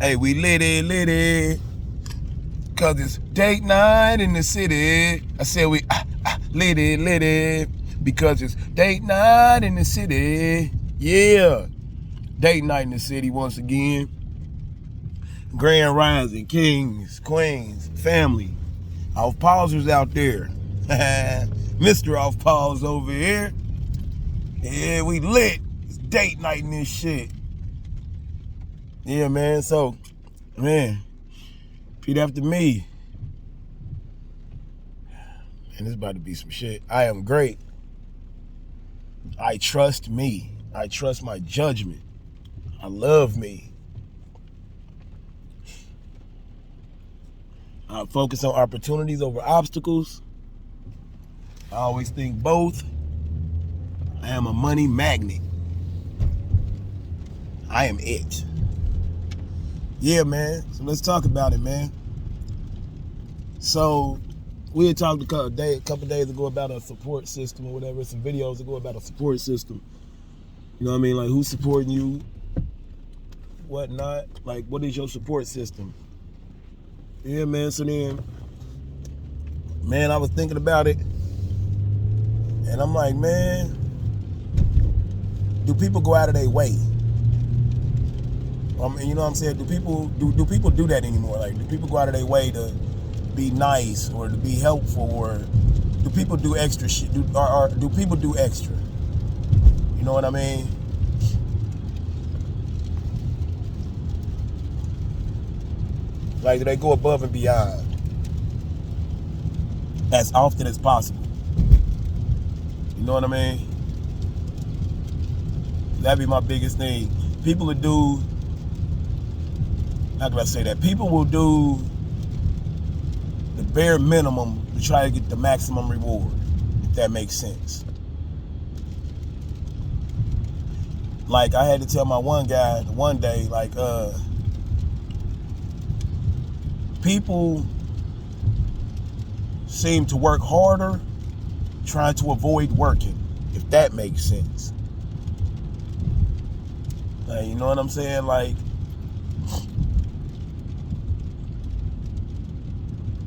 Hey, we litty, cause it's date night in the city. I said we litty, because it's date night in the city. Yeah, date night in the city once again. Grand Rising, kings, queens, family. Off pausers out there. Mr. Off Pause over here. Yeah, we lit. It's date night in this shit. Yeah, man. So, man, repeat after me. And it's about to be some shit. I am great. I trust me. I trust my judgment. I love me. I focus on opportunities over obstacles. I always think both. I am a money magnet. I am it. Yeah, man. So let's talk about it, man. So we had talked a couple days ago about a support system or whatever. Some videos ago about a support system. You know what I mean? Like, who's supporting you? What not? Like, what is your support system? Yeah, man. So then, man, I was thinking about it. And I'm like, man, do people go out of their way? You know what I'm saying? Do people do that anymore? Like, do people go out of their way to be nice or to be helpful, or do people do extra shit? Do people do extra? You know what I mean? Like, do they go above and beyond as often as possible? You know what I mean? That'd be my biggest thing. People will do, how can I say that? People will do the bare minimum to try to get the maximum reward, if that makes sense. Like, I had to tell my one guy one day, like, people seem to work harder trying to avoid working, if that makes sense. Like, you know what I'm saying? Like,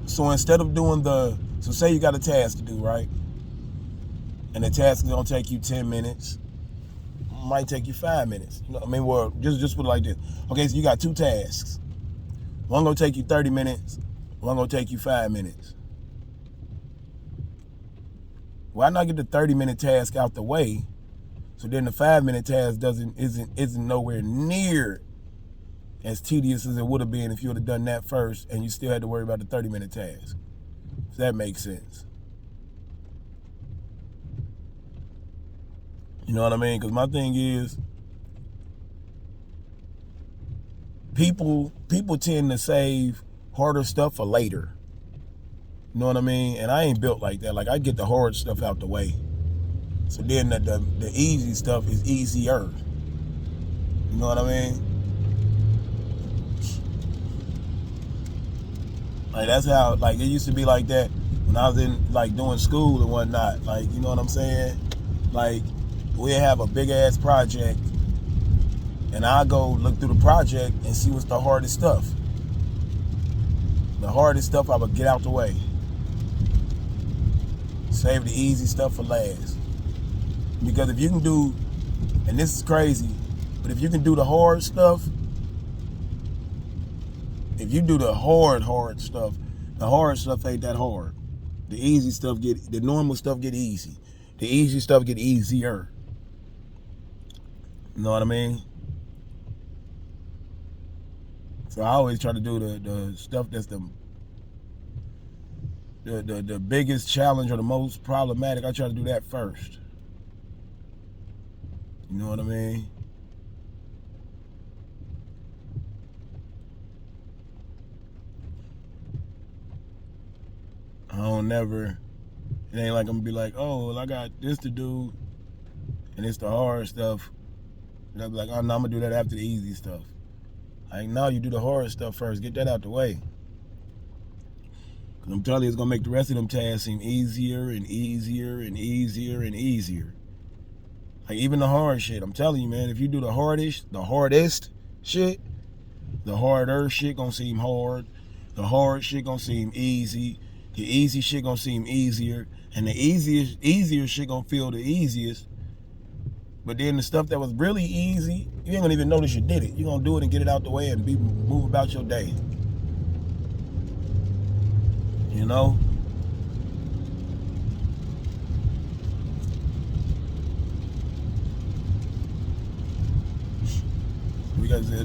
so instead of doing so say you got a task to do, right? And the task is gonna take you 10 minutes, might take you 5 minutes. You know what I mean? Well, just put it like this. Okay, so you got two tasks. One gonna take you 30 minutes, one gonna take you 5 minutes. Why not get the 30-minute task out the way, so then the 5-minute task isn't nowhere near as tedious as it would have been if you would have done that first and you still had to worry about the 30-minute task. If that makes sense. You know what I mean? Because my thing is, people tend to save harder stuff for later. You know what I mean? And I ain't built like that. Like, I get the hard stuff out the way, so then the easy stuff is easier. You know what I mean? Like, that's how, like, it used to be like that when I was in, like, doing school and whatnot. Like, you know what I'm saying? Like, we'd have a big ass project, and I go look through the project and see what's the hardest stuff. The hardest stuff I would get out the way. Save the easy stuff for last. Because if you can do, and this is crazy, but if you can do the hard stuff, if you do the hard stuff, the hard stuff ain't that hard. The normal stuff get easy. The easy stuff get easier. You know what I mean? So I always try to do the stuff that's the biggest challenge or the most problematic. I try to do that first. You know what I mean? It ain't like I'm gonna be like, oh, well, I got this to do, and it's the hard stuff. And I'll be like, oh, no, I'm gonna do that after the easy stuff. Like, no, you do the hard stuff first. Get that out the way. Because I'm telling you, it's gonna make the rest of them tasks seem easier and easier and easier and easier. Like, even the hard shit. I'm telling you, man, if you do the hardest shit, The harder shit gonna seem hard. The hard shit gonna seem easy. The easy shit gonna seem easier. And the easier shit gonna feel the easiest. But then the stuff that was really easy, you ain't gonna even notice you did it. You're gonna do it and get it out the way and move about your day. You know?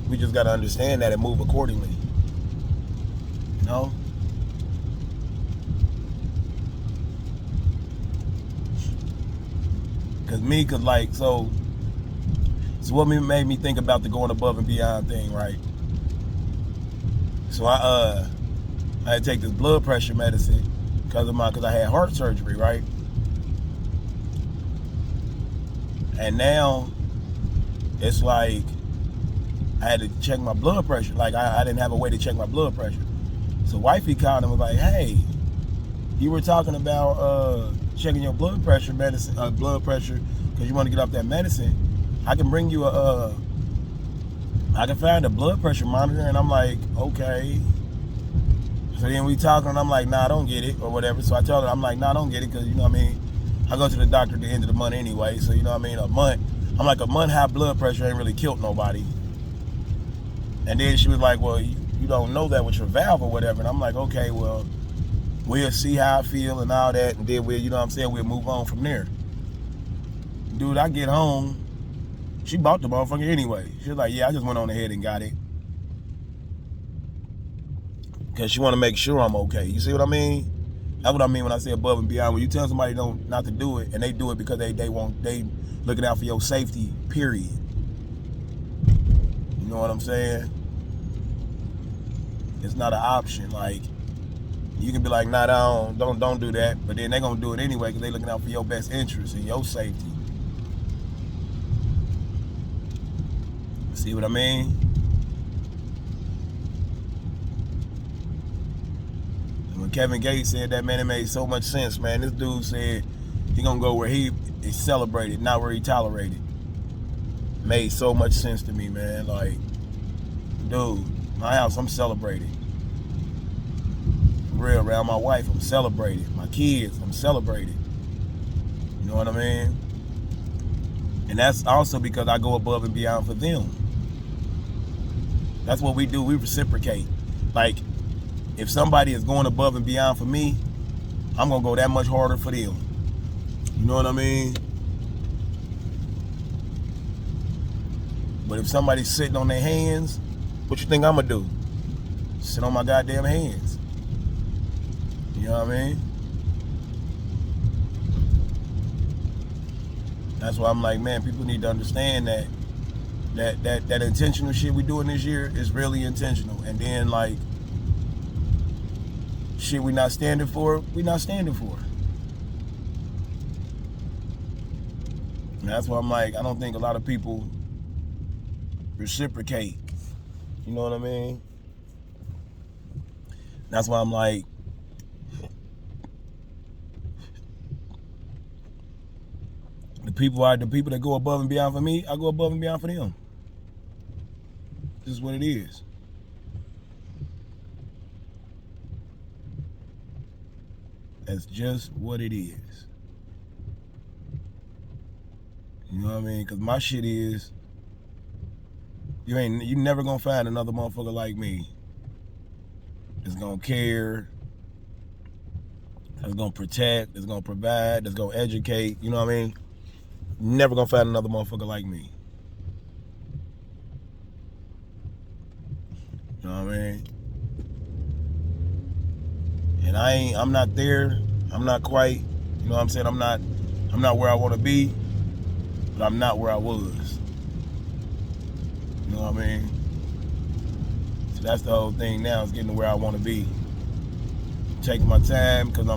We just gotta understand that and move accordingly. You know? So what made me think about the going above and beyond thing, right? So I had to take this blood pressure medicine because I had heart surgery, right? And now it's like I had to check my blood pressure. Like I didn't have a way to check my blood pressure. So wifey called and was like, "Hey, you were talking about checking your blood pressure medicine, because you want to get off that medicine. I can bring you I can find a blood pressure monitor." And I'm like, okay. So then we talking and I'm like, nah, I don't get it or whatever. So I told her, I'm like, nah, I don't get it, because you know what I mean, I go to the doctor at the end of the month anyway. So you know what I mean, a month high blood pressure ain't really killed nobody. And then she was like, well, you don't know that with your valve or whatever. And I'm like, okay, well, we'll see how I feel and all that, and then we'll move on from there. Dude, I get home, she bought the motherfucker anyway. She was like, yeah, I just went on ahead and got it. Because she want to make sure I'm okay. You see what I mean? That's what I mean when I say above and beyond. When you tell somebody not to do it, and they do it because they looking out for your safety, period. You know what I'm saying? It's not an option. Like, you can be like, nah, don't do that. But then they're going to do it anyway because they're looking out for your best interest and your safety. See what I mean? And when Kevin Gates said that, man, it made so much sense, man. This dude said he going to go where he is celebrated, not where he tolerated. Made so much sense to me, man. Like, dude, my house, I'm celebrated. For real, around my wife, I'm celebrated. My kids, I'm celebrated. You know what I mean? And that's also because I go above and beyond for them. That's what we do. We reciprocate. Like, if somebody is going above and beyond for me, I'm going to go that much harder for them. You know what I mean? But if somebody's sitting on their hands, what you think I'm going to do? Sit on my goddamn hands. You know what I mean? That's why I'm like, man, people need to understand that intentional shit we doing this year is really intentional. And then, like, shit we not standing for, we not standing for. And that's why I'm like, I don't think a lot of people reciprocate. You know what I mean? That's why I'm like, the people that go above and beyond for me, I go above and beyond for them. This is what it is. That's just what it is. You know what I mean? Because my shit is, you never gonna find another motherfucker like me that's gonna care, that's gonna protect, that's gonna provide, that's gonna educate. You know what I mean? Never gonna find another motherfucker like me. You know what I mean? And I'm not there. I'm not quite, you know what I'm saying? I'm not where I want to be, but I'm not where I was. You know what I mean? So that's the whole thing now, is getting to where I want to be. Taking my time, because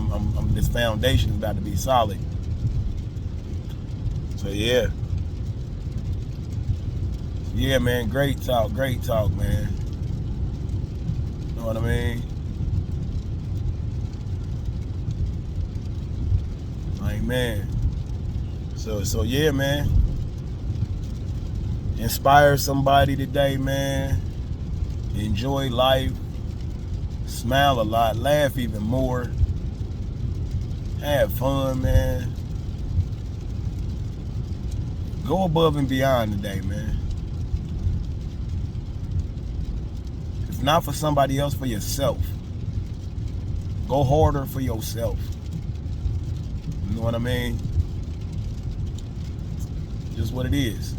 this foundation is about to be solid. So yeah. Yeah, man, great talk, man. You know what I mean? Like, man. So yeah, man. Inspire somebody today, man. Enjoy life. Smile a lot. Laugh even more. Have fun, man. Go above and beyond today, man. If not for somebody else, for yourself. Go harder for yourself. You know what I mean? Just what it is.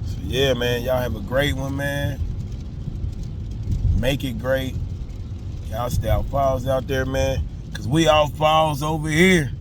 So yeah, man, y'all have a great one, man. Make it great. Y'all stay out falls out there, man. Cause we all falls over here.